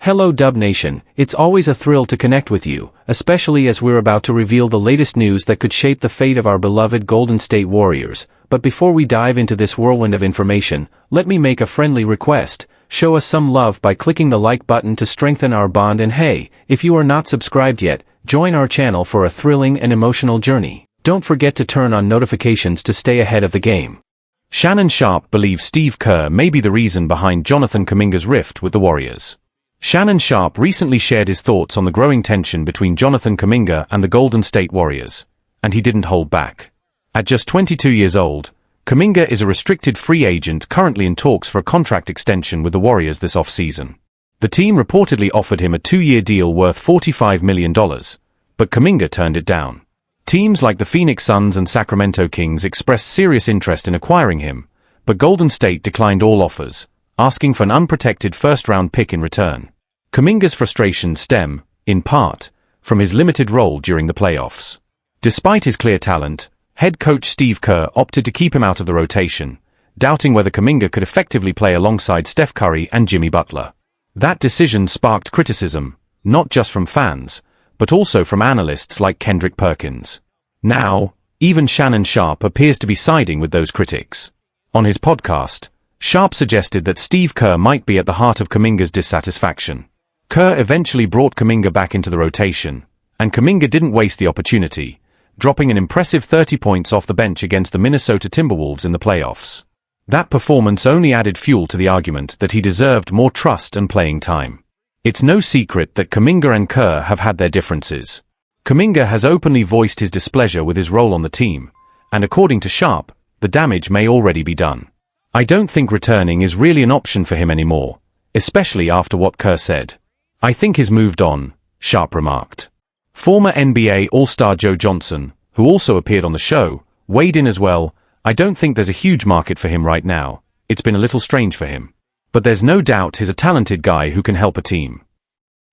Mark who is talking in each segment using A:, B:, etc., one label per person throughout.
A: Hello Dub Nation, it's always a thrill to connect with you, especially as we're about to reveal the latest news that could shape the fate of our beloved Golden State Warriors. But before we dive into this whirlwind of information, let me make a friendly request. Show us some love by clicking the like button to strengthen our bond, and hey, if you are not subscribed yet, join our channel for a thrilling and emotional journey. Don't forget to turn on notifications to stay ahead of the game.
B: Shannon Sharpe believes Steve Kerr may be the reason behind Jonathan Kaminga's rift with the Warriors. Shannon Sharpe recently shared his thoughts on the growing tension between Jonathan Kaminga and the Golden State Warriors, and he didn't hold back. At just 22 years old, Kaminga is a restricted free agent currently in talks for a contract extension with the Warriors this offseason. The team reportedly offered him a 2-year deal worth $45 million, but Kaminga turned it down. Teams like the Phoenix Suns and Sacramento Kings expressed serious interest in acquiring him, but Golden State declined all offers, asking for an unprotected first-round pick in return. Kaminga's frustrations stem, in part, from his limited role during the playoffs. Despite his clear talent, head coach Steve Kerr opted to keep him out of the rotation, doubting whether Kaminga could effectively play alongside Steph Curry and Jimmy Butler. That decision sparked criticism, not just from fans, but also from analysts like Kendrick Perkins. Now, even Shannon Sharpe appears to be siding with those critics. On his podcast, Sharpe suggested that Steve Kerr might be at the heart of Kaminga's dissatisfaction. Kerr eventually brought Kaminga back into the rotation, and Kaminga didn't waste the opportunity, dropping an impressive 30 points off the bench against the Minnesota Timberwolves in the playoffs. That performance only added fuel to the argument that he deserved more trust and playing time. It's no secret that Kaminga and Kerr have had their differences. Kaminga has openly voiced his displeasure with his role on the team, and according to Sharpe, the damage may already be done. "I don't think returning is really an option for him anymore, especially after what Kerr said. I think he's moved on," Sharpe remarked. Former NBA All-Star Joe Johnson, who also appeared on the show, weighed in as well. "I don't think there's a huge market for him right now. It's been a little strange for him. But there's no doubt he's a talented guy who can help a team."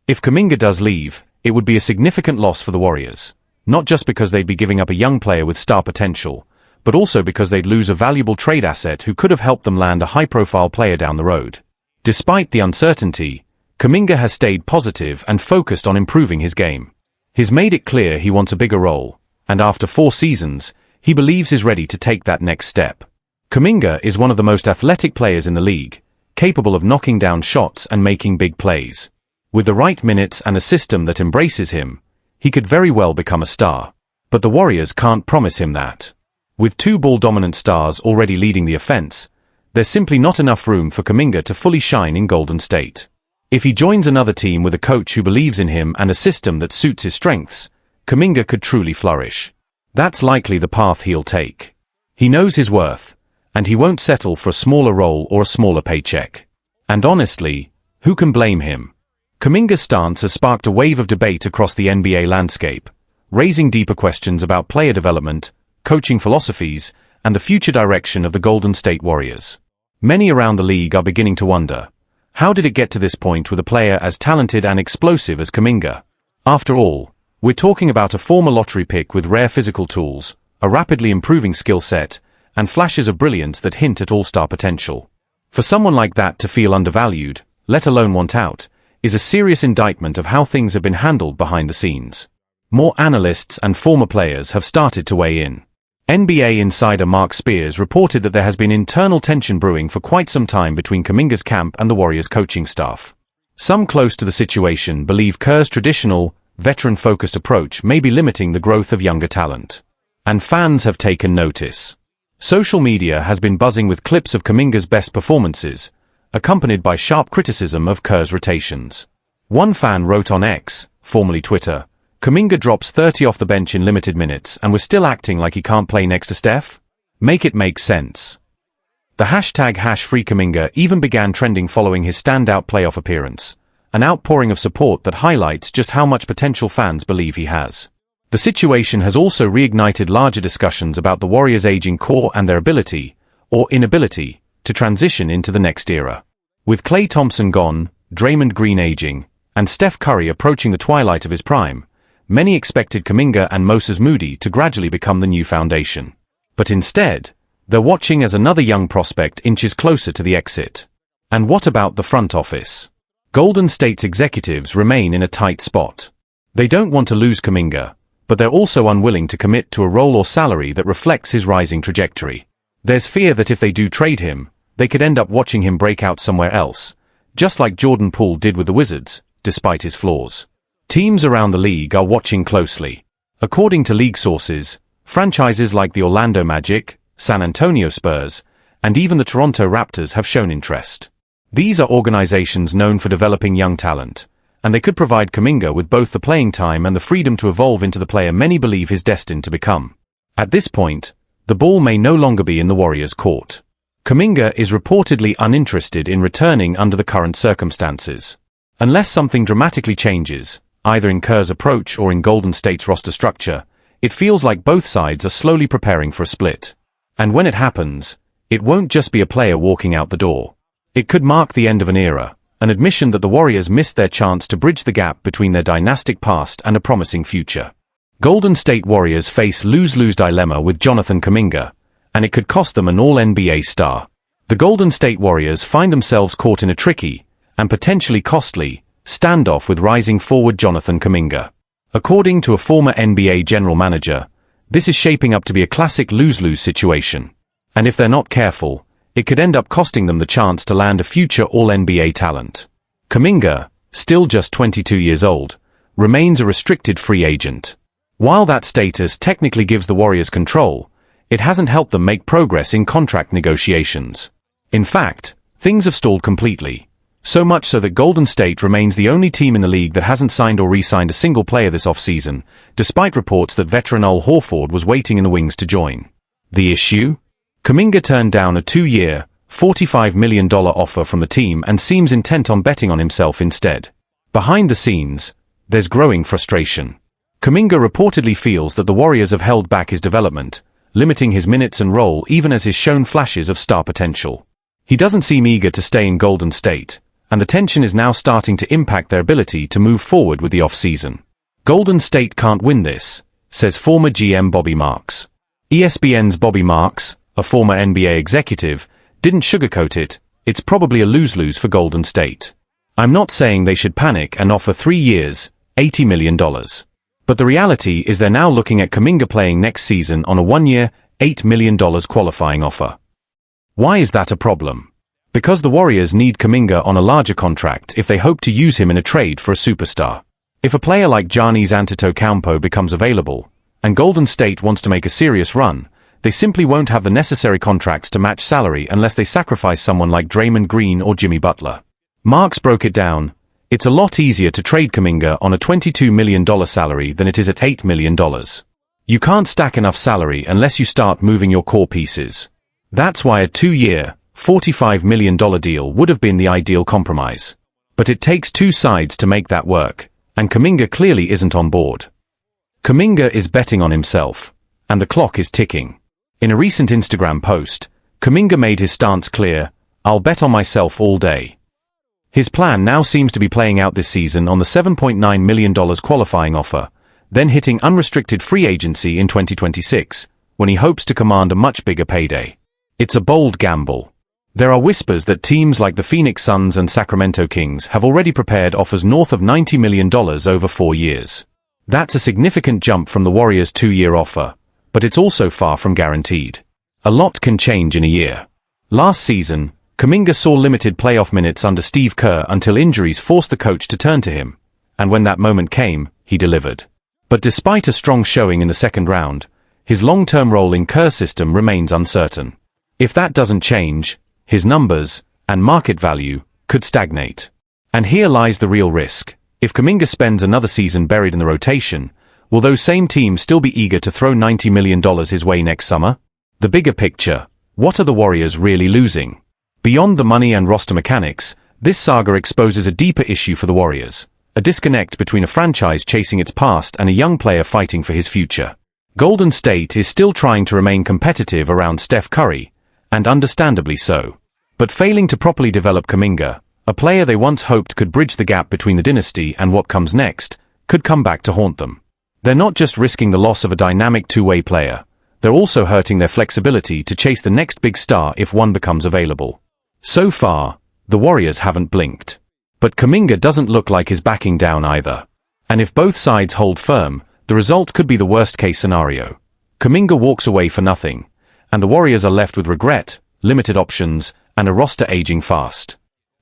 B: If Kaminga does leave, it would be a significant loss for the Warriors, not just because they'd be giving up a young player with star potential, but also because they'd lose a valuable trade asset who could have helped them land a high-profile player down the road. Despite the uncertainty, Kaminga has stayed positive and focused on improving his game. He's made it clear he wants a bigger role, and after 4 seasons, he believes he's ready to take that next step. Kaminga is one of the most athletic players in the league, capable of knocking down shots and making big plays. With the right minutes and a system that embraces him, he could very well become a star. But the Warriors can't promise him that. With 2 ball-dominant stars already leading the offense, there's simply not enough room for Kaminga to fully shine in Golden State. If he joins another team with a coach who believes in him and a system that suits his strengths, Kaminga could truly flourish. That's likely the path he'll take. He knows his worth, and he won't settle for a smaller role or a smaller paycheck. And honestly, who can blame him? Kaminga's stance has sparked a wave of debate across the NBA landscape, raising deeper questions about player development, coaching philosophies, and the future direction of the Golden State Warriors. Many around the league are beginning to wonder, how did it get to this point with a player as talented and explosive as Kaminga? After all, we're talking about a former lottery pick with rare physical tools, a rapidly improving skill set, and flashes of brilliance that hint at all-star potential. For someone like that to feel undervalued, let alone want out, is a serious indictment of how things have been handled behind the scenes. More analysts and former players have started to weigh in. NBA insider Mark Spears reported that there has been internal tension brewing for quite some time between Kaminga's camp and the Warriors' coaching staff. Some close to the situation believe Kerr's traditional, veteran-focused approach may be limiting the growth of younger talent. And fans have taken notice. Social media has been buzzing with clips of Kaminga's best performances, accompanied by sharp criticism of Kerr's rotations. One fan wrote on X, formerly Twitter, "Kaminga drops 30 off the bench in limited minutes and we're still acting like he can't play next to Steph? Make it make sense." The hashtag #FreeKaminga even began trending following his standout playoff appearance, an outpouring of support that highlights just how much potential fans believe he has. The situation has also reignited larger discussions about the Warriors' aging core and their ability, or inability, to transition into the next era. With Klay Thompson gone, Draymond Green aging, and Steph Curry approaching the twilight of his prime, many expected Kaminga and Moses Moody to gradually become the new foundation. But instead, they're watching as another young prospect inches closer to the exit. And what about the front office? Golden State's executives remain in a tight spot. They don't want to lose Kaminga, but they're also unwilling to commit to a role or salary that reflects his rising trajectory. There's fear that if they do trade him, they could end up watching him break out somewhere else, just like Jordan Poole did with the Wizards, despite his flaws. Teams around the league are watching closely. According to league sources, franchises like the Orlando Magic, San Antonio Spurs, and even the Toronto Raptors have shown interest. These are organizations known for developing young talent, and they could provide Kaminga with both the playing time and the freedom to evolve into the player many believe he's destined to become. At this point, the ball may no longer be in the Warriors' court. Kaminga is reportedly uninterested in returning under the current circumstances. Unless something dramatically changes, either in Kerr's approach or in Golden State's roster structure, it feels like both sides are slowly preparing for a split. And when it happens, it won't just be a player walking out the door. It could mark the end of an era, an admission that the Warriors missed their chance to bridge the gap between their dynastic past and a promising future. Golden State Warriors face lose-lose dilemma with Jonathan Kaminga, and it could cost them an All-NBA star. The Golden State Warriors find themselves caught in a tricky, and potentially costly, standoff with rising forward Jonathan Kaminga. According to a former NBA general manager, this is shaping up to be a classic lose-lose situation. And if they're not careful, it could end up costing them the chance to land a future All-NBA talent. Kaminga, still just 22 years old, remains a restricted free agent. While that status technically gives the Warriors control, it hasn't helped them make progress in contract negotiations. In fact, things have stalled completely. So much so that Golden State remains the only team in the league that hasn't signed or re-signed a single player this offseason, despite reports that veteran Al Horford was waiting in the wings to join. The issue? Kaminga turned down a 2-year, $45 million offer from the team and seems intent on betting on himself instead. Behind the scenes, there's growing frustration. Kaminga reportedly feels that the Warriors have held back his development, limiting his minutes and role even as he's shown flashes of star potential. He doesn't seem eager to stay in Golden State, and the tension is now starting to impact their ability to move forward with the offseason. Golden State can't win this, says former GM Bobby Marks. ESPN's Bobby Marks, a former NBA executive, didn't sugarcoat it. It's probably a lose-lose for Golden State. I'm not saying they should panic and offer 3 years, $80 million. But the reality is they're now looking at Kaminga playing next season on a 1-year, $8 million qualifying offer. Why is that a problem? Because the Warriors need Kaminga on a larger contract if they hope to use him in a trade for a superstar. If a player like Giannis Antetokounmpo becomes available, and Golden State wants to make a serious run, they simply won't have the necessary contracts to match salary unless they sacrifice someone like Draymond Green or Jimmy Butler. Marks broke it down. It's a lot easier to trade Kaminga on a $22 million salary than it is at $8 million. You can't stack enough salary unless you start moving your core pieces. That's why a 2-year, $45 million deal would have been the ideal compromise. But it takes two sides to make that work, and Kaminga clearly isn't on board. Kaminga is betting on himself, and the clock is ticking. In a recent Instagram post, Kaminga made his stance clear: "I'll bet on myself all day." His plan now seems to be playing out this season on the $7.9 million qualifying offer, then hitting unrestricted free agency in 2026, when he hopes to command a much bigger payday. It's a bold gamble. There are whispers that teams like the Phoenix Suns and Sacramento Kings have already prepared offers north of $90 million over 4 years. That's a significant jump from the Warriors' 2-year offer, but it's also far from guaranteed. A lot can change in a year. Last season, Kaminga saw limited playoff minutes under Steve Kerr until injuries forced the coach to turn to him, and when that moment came, he delivered. But despite a strong showing in the second round, his long-term role in Kerr's system remains uncertain. If that doesn't change, his numbers, and market value, could stagnate. And here lies the real risk. If Kaminga spends another season buried in the rotation, will those same teams still be eager to throw $90 million his way next summer? The bigger picture: what are the Warriors really losing? Beyond the money and roster mechanics, this saga exposes a deeper issue for the Warriors, a disconnect between a franchise chasing its past and a young player fighting for his future. Golden State is still trying to remain competitive around Steph Curry, and understandably so. But failing to properly develop Kaminga, a player they once hoped could bridge the gap between the dynasty and what comes next, could come back to haunt them. They're not just risking the loss of a dynamic two-way player, they're also hurting their flexibility to chase the next big star if one becomes available. So far, the Warriors haven't blinked. But Kaminga doesn't look like he's backing down either. And if both sides hold firm, the result could be the worst-case scenario. Kaminga walks away for nothing, and the Warriors are left with regret, limited options, and a roster aging fast.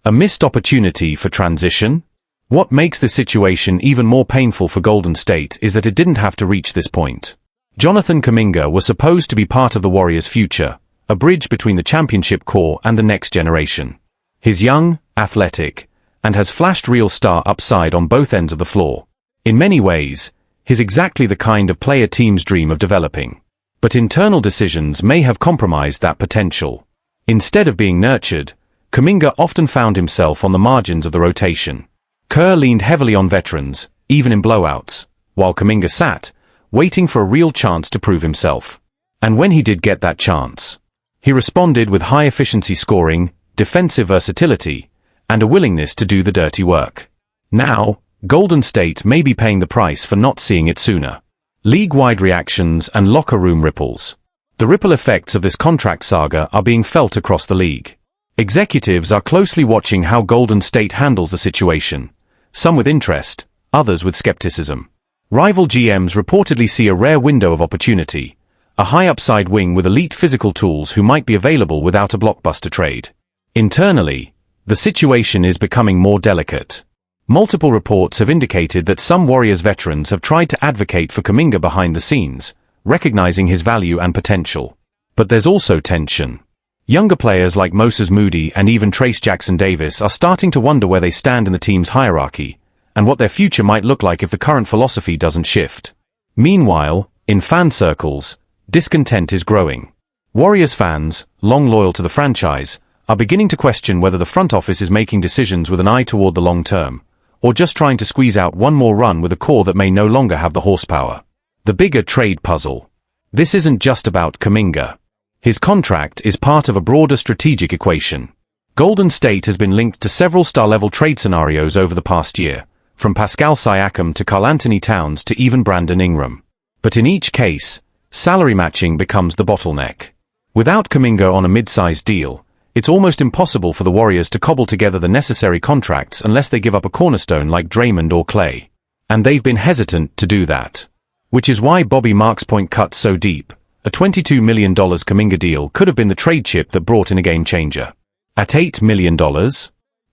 B: A missed opportunity for transition? What makes this situation even more painful for Golden State is that it didn't have to reach this point. Jonathan Kaminga was supposed to be part of the Warriors' future, a bridge between the championship core and the next generation. He's young, athletic, and has flashed real star upside on both ends of the floor. In many ways, he's exactly the kind of player teams dream of developing. But internal decisions may have compromised that potential. Instead of being nurtured, Kaminga often found himself on the margins of the rotation. Kerr leaned heavily on veterans, even in blowouts, while Kaminga sat, waiting for a real chance to prove himself. And when he did get that chance, he responded with high-efficiency scoring, defensive versatility, and a willingness to do the dirty work. Now, Golden State may be paying the price for not seeing it sooner. League-wide reactions and locker room ripples. The ripple effects of this contract saga are being felt across the league. Executives are closely watching how Golden State handles the situation, some with interest, others with skepticism. Rival GMs reportedly see a rare window of opportunity, a high-upside wing with elite physical tools who might be available without a blockbuster trade. Internally, the situation is becoming more delicate. Multiple reports have indicated that some Warriors veterans have tried to advocate for Kaminga behind the scenes, recognizing his value and potential. But there's also tension. Younger players like Moses Moody and even Trace Jackson-Davis are starting to wonder where they stand in the team's hierarchy, and what their future might look like if the current philosophy doesn't shift. Meanwhile, in fan circles, discontent is growing. Warriors fans, long loyal to the franchise, are beginning to question whether the front office is making decisions with an eye toward the long term, or just trying to squeeze out one more run with a core that may no longer have the horsepower. The bigger trade puzzle. This isn't just about Kaminga. His contract is part of a broader strategic equation. Golden State has been linked to several star-level trade scenarios over the past year, from Pascal Siakam to Karl-Anthony Towns to even Brandon Ingram. But in each case, salary matching becomes the bottleneck. Without Kaminga on a mid-sized deal, it's almost impossible for the Warriors to cobble together the necessary contracts unless they give up a cornerstone like Draymond or Klay. And they've been hesitant to do that. Which is why Bobby Marks' point cut so deep. A $22 million Kaminga deal could have been the trade chip that brought in a game-changer. At $8 million,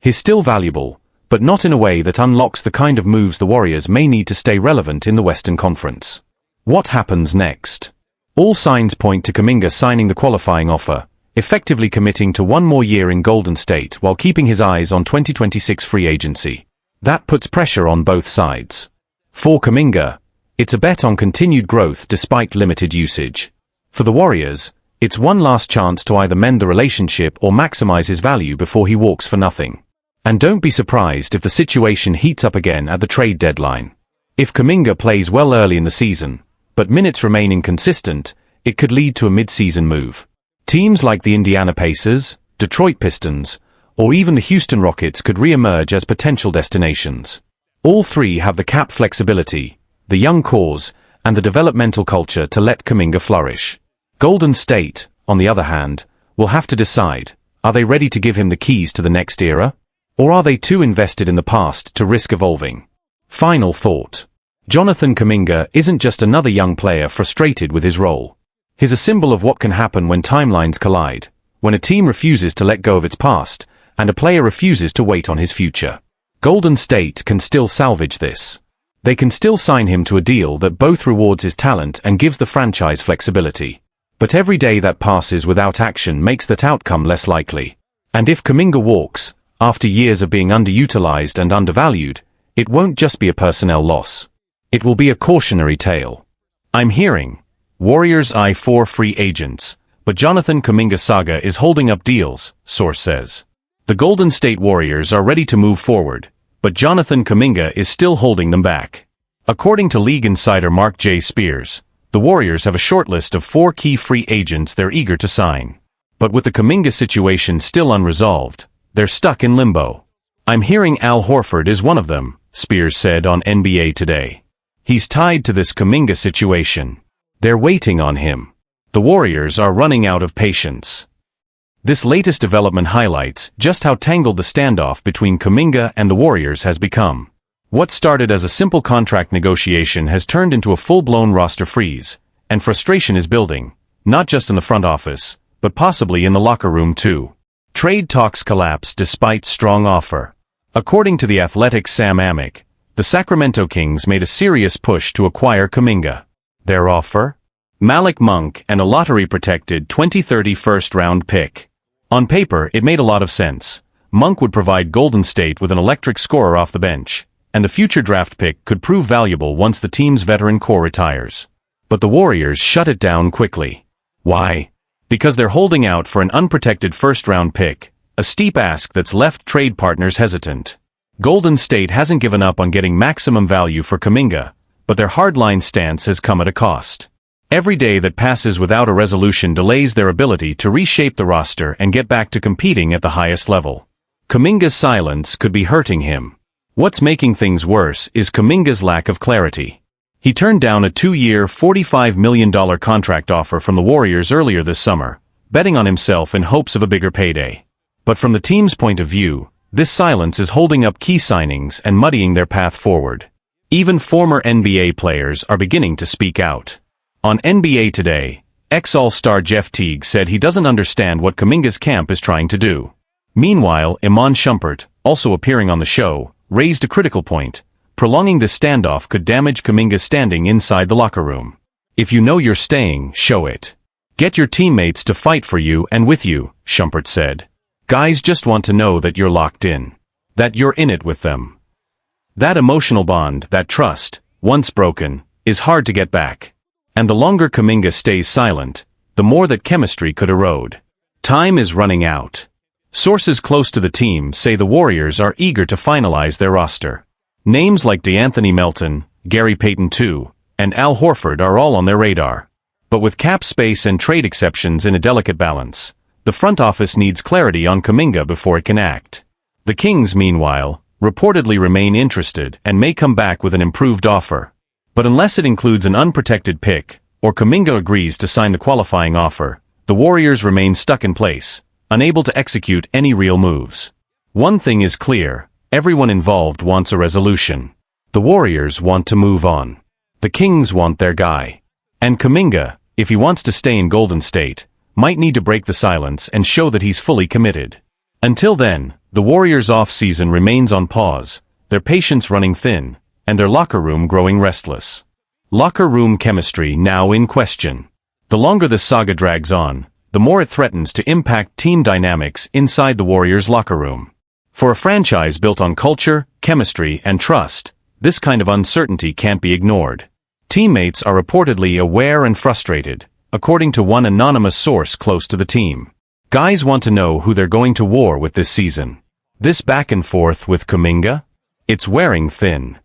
B: he's still valuable, but not in a way that unlocks the kind of moves the Warriors may need to stay relevant in the Western Conference. What happens next? All signs point to Kaminga signing the qualifying offer, effectively committing to one more year in Golden State while keeping his eyes on 2026 free agency. That puts pressure on both sides. For Kaminga, it's a bet on continued growth despite limited usage. For the Warriors, it's one last chance to either mend the relationship or maximize his value before he walks for nothing. And don't be surprised if the situation heats up again at the trade deadline. If Kaminga plays well early in the season, but minutes remain inconsistent, it could lead to a mid-season move. Teams like the Indiana Pacers, Detroit Pistons, or even the Houston Rockets could re-emerge as potential destinations. All three have the cap flexibility, the young cores, and the developmental culture to let Kaminga flourish. Golden State, on the other hand, will have to decide, are they ready to give him the keys to the next era? Or are they too invested in the past to risk evolving? Final thought. Jonathan Kaminga isn't just another young player frustrated with his role. He's a symbol of what can happen when timelines collide, when a team refuses to let go of its past, and a player refuses to wait on his future. Golden State can still salvage this. They can still sign him to a deal that both rewards his talent and gives the franchise flexibility. But every day that passes without action makes that outcome less likely. And if Kaminga walks, after years of being underutilized and undervalued, it won't just be a personnel loss. It will be a cautionary tale. I'm hearing Warriors eye 4 free agents, but Jonathan Kaminga saga is holding up deals, source says. The Golden State Warriors are ready to move forward, but Jonathan Kaminga is still holding them back. According to league insider Mark J. Spears, the Warriors have a short list of 4 key free agents they're eager to sign. But with the Kaminga situation still unresolved, they're stuck in limbo. I'm hearing Al Horford is one of them, Spears said on NBA Today. He's tied to this Kaminga situation. They're waiting on him. The Warriors are running out of patience. This latest development highlights just how tangled the standoff between Kaminga and the Warriors has become. What started as a simple contract negotiation has turned into a full-blown roster freeze, and frustration is building, not just in the front office, but possibly in the locker room too. Trade talks collapse despite strong offer. According to The Athletic's Sam Amick, the Sacramento Kings made a serious push to acquire Kaminga. Their offer? Malik Monk and a lottery-protected 2030 first-round pick. On paper, it made a lot of sense. Monk would provide Golden State with an electric scorer off the bench, and the future draft pick could prove valuable once the team's veteran core retires. But the Warriors shut it down quickly. Why? Because they're holding out for an unprotected first-round pick, a steep ask that's left trade partners hesitant. Golden State hasn't given up on getting maximum value for Kaminga, but their hardline stance has come at a cost. Every day that passes without a resolution delays their ability to reshape the roster and get back to competing at the highest level. Kaminga's silence could be hurting him. What's making things worse is Kaminga's lack of clarity. He turned down a 2-year, $45 million contract offer from the Warriors earlier this summer, betting on himself in hopes of a bigger payday. But from the team's point of view, this silence is holding up key signings and muddying their path forward. Even former NBA players are beginning to speak out. On NBA Today, ex-All-Star Jeff Teague said he doesn't understand what Kaminga's camp is trying to do. Meanwhile, Iman Shumpert, also appearing on the show, raised a critical point. Prolonging this standoff could damage Kaminga's standing inside the locker room. If you know you're staying, show it. Get your teammates to fight for you and with you, Shumpert said. Guys just want to know that you're locked in. That you're in it with them. That emotional bond, that trust, once broken, is hard to get back. And the longer Kaminga stays silent, the more that chemistry could erode. Time is running out. Sources close to the team say the Warriors are eager to finalize their roster. Names like DeAnthony Melton, Gary Payton II, and Al Horford are all on their radar. But with cap space and trade exceptions in a delicate balance, the front office needs clarity on Kaminga before it can act. The Kings, meanwhile, reportedly remain interested and may come back with an improved offer. But unless it includes an unprotected pick, or Kaminga agrees to sign the qualifying offer, the Warriors remain stuck in place, unable to execute any real moves. One thing is clear, everyone involved wants a resolution. The Warriors want to move on. The Kings want their guy. And Kaminga, if he wants to stay in Golden State, might need to break the silence and show that he's fully committed. Until then, the Warriors' off-season remains on pause, their patience running thin, and their locker room growing restless. Locker room chemistry now in question. The longer this saga drags on, the more it threatens to impact team dynamics inside the Warriors' locker room. For a franchise built on culture, chemistry, and trust, this kind of uncertainty can't be ignored. Teammates are reportedly aware and frustrated, according to one anonymous source close to the team. Guys want to know who they're going to war with this season. This back and forth with Kaminga? It's wearing thin.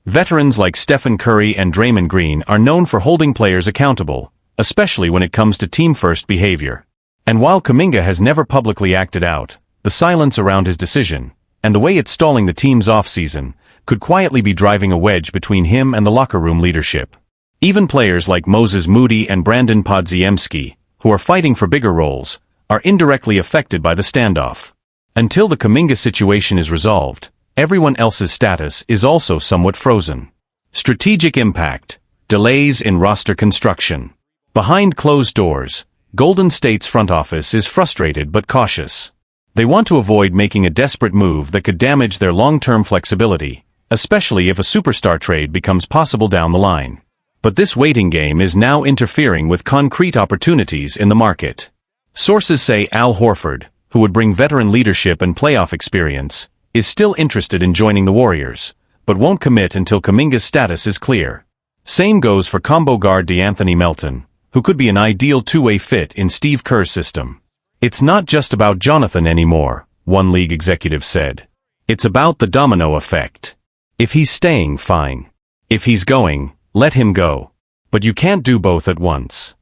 B: Veterans like Stephen Curry and Draymond Green are known for holding players accountable, especially when it comes to team-first behavior. And while Kaminga has never publicly acted out, the silence around his decision, and the way it's stalling the team's offseason, could quietly be driving a wedge between him and the locker room leadership. Even players like Moses Moody and Brandon Podziemski, who are fighting for bigger roles, are indirectly affected by the standoff. Until the Kaminga situation is resolved, everyone else's status is also somewhat frozen. Strategic impact, delays in roster construction. Behind closed doors, Golden State's front office is frustrated but cautious. They want to avoid making a desperate move that could damage their long-term flexibility, especially if a superstar trade becomes possible down the line. But this waiting game is now interfering with concrete opportunities in the market. Sources say Al Horford, who would bring veteran leadership and playoff experience, is still interested in joining the Warriors, but won't commit until Kaminga's status is clear. Same goes for combo guard DeAnthony Melton, who could be an ideal two-way fit in Steve Kerr's system. It's not just about Jonathan anymore, one league executive said. It's about the domino effect. If he's staying, fine. If he's going, let him go. But you can't do both at once.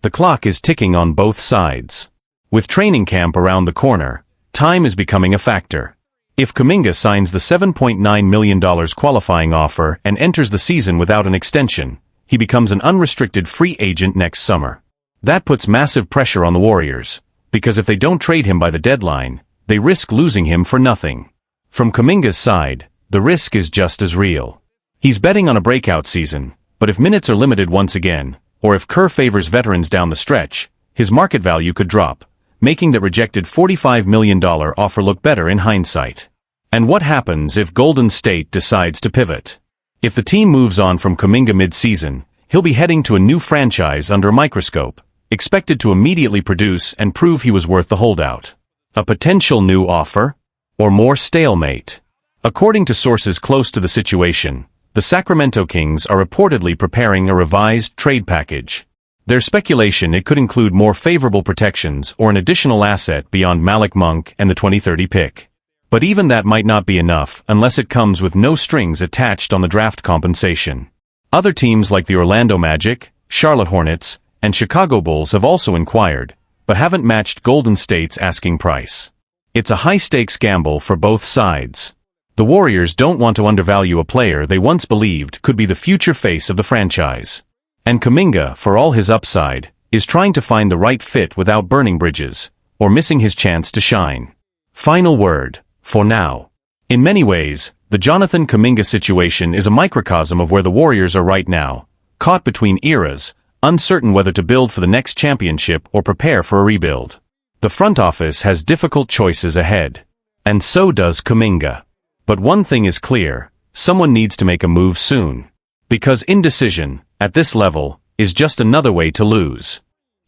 B: The clock is ticking on both sides. With training camp around the corner, time is becoming a factor. If Kaminga signs the $7.9 million qualifying offer and enters the season without an extension, he becomes an unrestricted free agent next summer. That puts massive pressure on the Warriors, Because if they don't trade him by the deadline, they risk losing him for nothing. From Kaminga's side, the risk is just as real. He's betting on a breakout season, but if minutes are limited once again, or if Kerr favors veterans down the stretch, his market value could drop, making that rejected $45 million offer look better in hindsight. And what happens if Golden State decides to pivot? If the team moves on from Kaminga mid-season, he'll be heading to a new franchise under a microscope, expected to immediately produce and prove he was worth the holdout. A potential new offer? Or more stalemate? According to sources close to the situation, the Sacramento Kings are reportedly preparing a revised trade package. There's speculation it could include more favorable protections or an additional asset beyond Malik Monk and the 2030 pick. But even that might not be enough unless it comes with no strings attached on the draft compensation. Other teams like the Orlando Magic, Charlotte Hornets, and Chicago Bulls have also inquired, but haven't matched Golden State's asking price. It's a high-stakes gamble for both sides. The Warriors don't want to undervalue a player they once believed could be the future face of the franchise. And Kaminga, for all his upside, is trying to find the right fit without burning bridges, or missing his chance to shine. Final word, for now. In many ways, the Jonathan Kaminga situation is a microcosm of where the Warriors are right now, caught between eras, uncertain whether to build for the next championship or prepare for a rebuild. The front office has difficult choices ahead. And so does Kaminga. But one thing is clear, someone needs to make a move soon. Because indecision, at this level, is just another way to lose.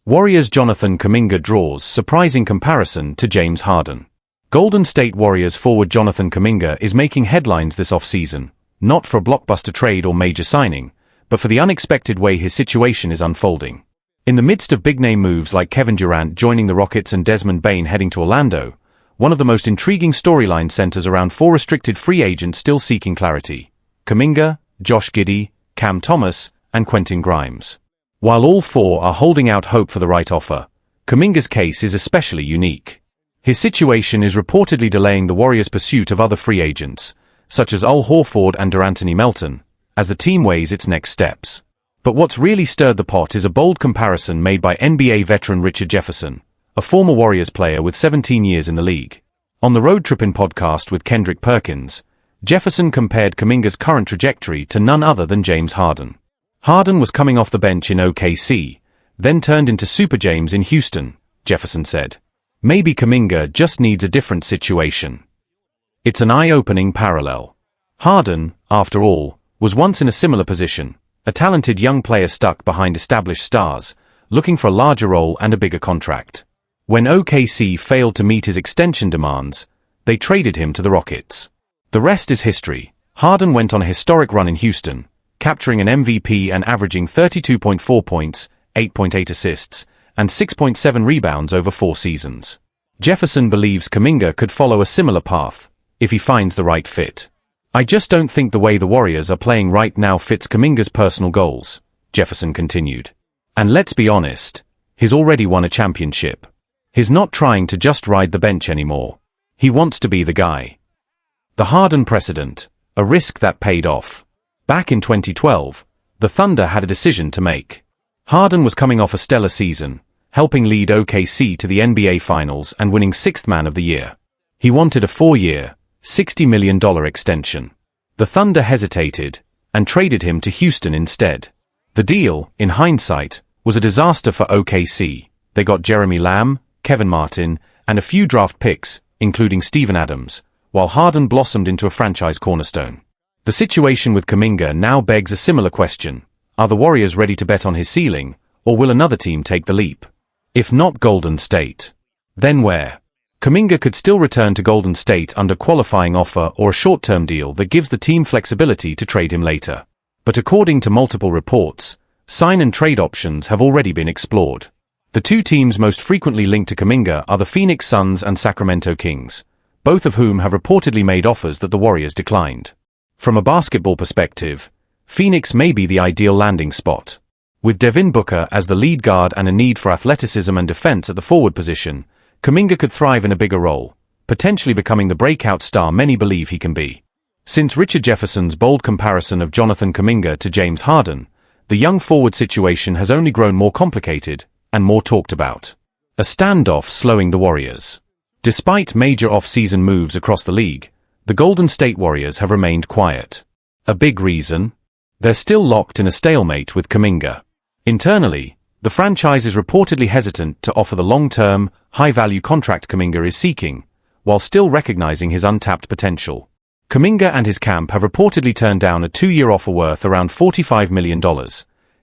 B: Warriors' Jonathan Kaminga draws surprising comparison to James Harden. Golden State Warriors forward Jonathan Kaminga is making headlines this offseason, not for a blockbuster trade or major signing, but for the unexpected way his situation is unfolding. In the midst of big-name moves like Kevin Durant joining the Rockets and Desmond Bane heading to Orlando, one of the most intriguing storylines centers around four restricted free agents still seeking clarity: Kaminga, Josh Giddey, Cam Thomas, and Quentin Grimes. While all four are holding out hope for the right offer, Kaminga's case is especially unique. His situation is reportedly delaying the Warriors' pursuit of other free agents, such as Al Horford and DeAnthony Melton, as the team weighs its next steps. But what's really stirred the pot is a bold comparison made by NBA veteran Richard Jefferson, a former Warriors player with 17 years in the league. On the Road Trippin' podcast with Kendrick Perkins, Jefferson compared Kaminga's current trajectory to none other than James Harden. Harden was coming off the bench in OKC, then turned into Super James in Houston, Jefferson said. Maybe Kaminga just needs a different situation. It's an eye-opening parallel. Harden, after all, was once in a similar position, a talented young player stuck behind established stars, looking for a larger role and a bigger contract. When OKC failed to meet his extension demands, they traded him to the Rockets. The rest is history. Harden went on a historic run in Houston, capturing an MVP and averaging 32.4 points, 8.8 assists, and 6.7 rebounds over 4 seasons. Jefferson believes Kaminga could follow a similar path, if he finds the right fit. I just don't think the way the Warriors are playing right now fits Kaminga's personal goals, Jefferson continued. And let's be honest, he's already won a championship. He's not trying to just ride the bench anymore. He wants to be the guy. The Harden precedent, a risk that paid off. Back in 2012, the Thunder had a decision to make. Harden was coming off a stellar season, helping lead OKC to the NBA Finals and winning 6th Man of the Year. He wanted a 4-year, $60 million extension. The Thunder hesitated and traded him to Houston instead. The deal, in hindsight, was a disaster for OKC. They got Jeremy Lamb, Kevin Martin, and a few draft picks, including Steven Adams, while Harden blossomed into a franchise cornerstone. The situation with Kaminga now begs a similar question. Are the Warriors ready to bet on his ceiling, or will another team take the leap? If not Golden State, then where? Kaminga could still return to Golden State under qualifying offer or a short-term deal that gives the team flexibility to trade him later. But according to multiple reports, sign and trade options have already been explored. The two teams most frequently linked to Kaminga are the Phoenix Suns and Sacramento Kings, both of whom have reportedly made offers that the Warriors declined. From a basketball perspective, Phoenix may be the ideal landing spot. With Devin Booker as the lead guard and a need for athleticism and defense at the forward position, Kaminga could thrive in a bigger role, potentially becoming the breakout star many believe he can be. Since Richard Jefferson's bold comparison of Jonathan Kaminga to James Harden, the young forward situation has only grown more complicated and more talked about. A standoff slowing the Warriors. Despite major off-season moves across the league, the Golden State Warriors have remained quiet. A big reason? They're still locked in a stalemate with Kaminga. Internally, the franchise is reportedly hesitant to offer the long-term, high-value contract Kaminga is seeking, while still recognizing his untapped potential. Kaminga and his camp have reportedly turned down a 2-year offer worth around $45 million,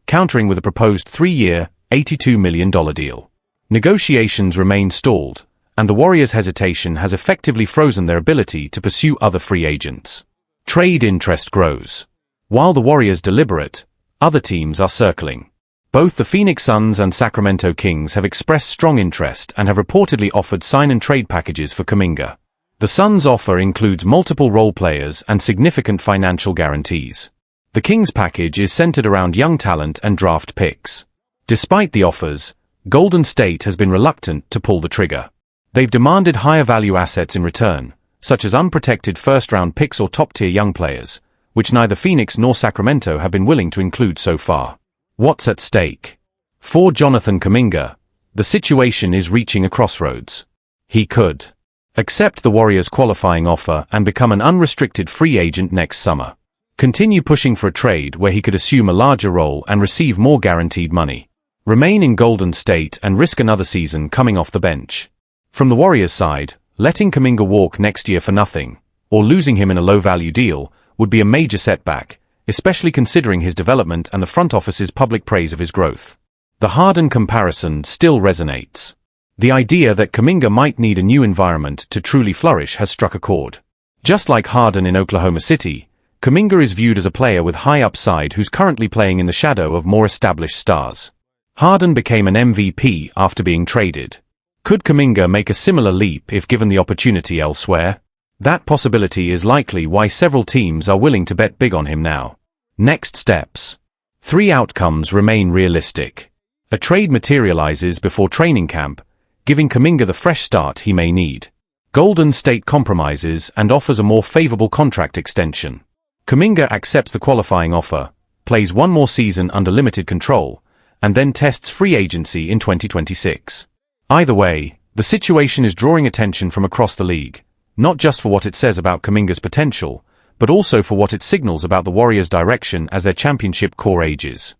B: countering with a proposed 3-year, $82 million deal. Negotiations remain stalled, and the Warriors' hesitation has effectively frozen their ability to pursue other free agents. Trade interest grows. While the Warriors deliberate, other teams are circling. Both the Phoenix Suns and Sacramento Kings have expressed strong interest and have reportedly offered sign-and-trade packages for Kaminga. The Suns' offer includes multiple role players and significant financial guarantees. The Kings' package is centered around young talent and draft picks. Despite the offers, Golden State has been reluctant to pull the trigger. They've demanded higher value assets in return, such as unprotected first-round picks or top-tier young players, which neither Phoenix nor Sacramento have been willing to include so far. What's at stake? For Jonathan Kaminga, the situation is reaching a crossroads. He could accept the Warriors' qualifying offer and become an unrestricted free agent next summer. Continue pushing for a trade where he could assume a larger role and receive more guaranteed money. Remain in Golden State and risk another season coming off the bench. From the Warriors' side, letting Kaminga walk next year for nothing, or losing him in a low-value deal, would be a major setback, especially considering his development and the front office's public praise of his growth. The Harden comparison still resonates. The idea that Kaminga might need a new environment to truly flourish has struck a chord. Just like Harden in Oklahoma City, Kaminga is viewed as a player with high upside who's currently playing in the shadow of more established stars. Harden became an MVP after being traded. Could Kaminga make a similar leap if given the opportunity elsewhere? That possibility is likely why several teams are willing to bet big on him now. Next steps. 3 outcomes remain realistic. A trade materializes before training camp, giving Kaminga the fresh start he may need. Golden State compromises and offers a more favorable contract extension. Kaminga accepts the qualifying offer, plays 1 more season under limited control, and then tests free agency in 2026. Either way, the situation is drawing attention from across the league, not just for what it says about Kaminga's potential, but also for what it signals about the Warriors' direction as their championship core ages.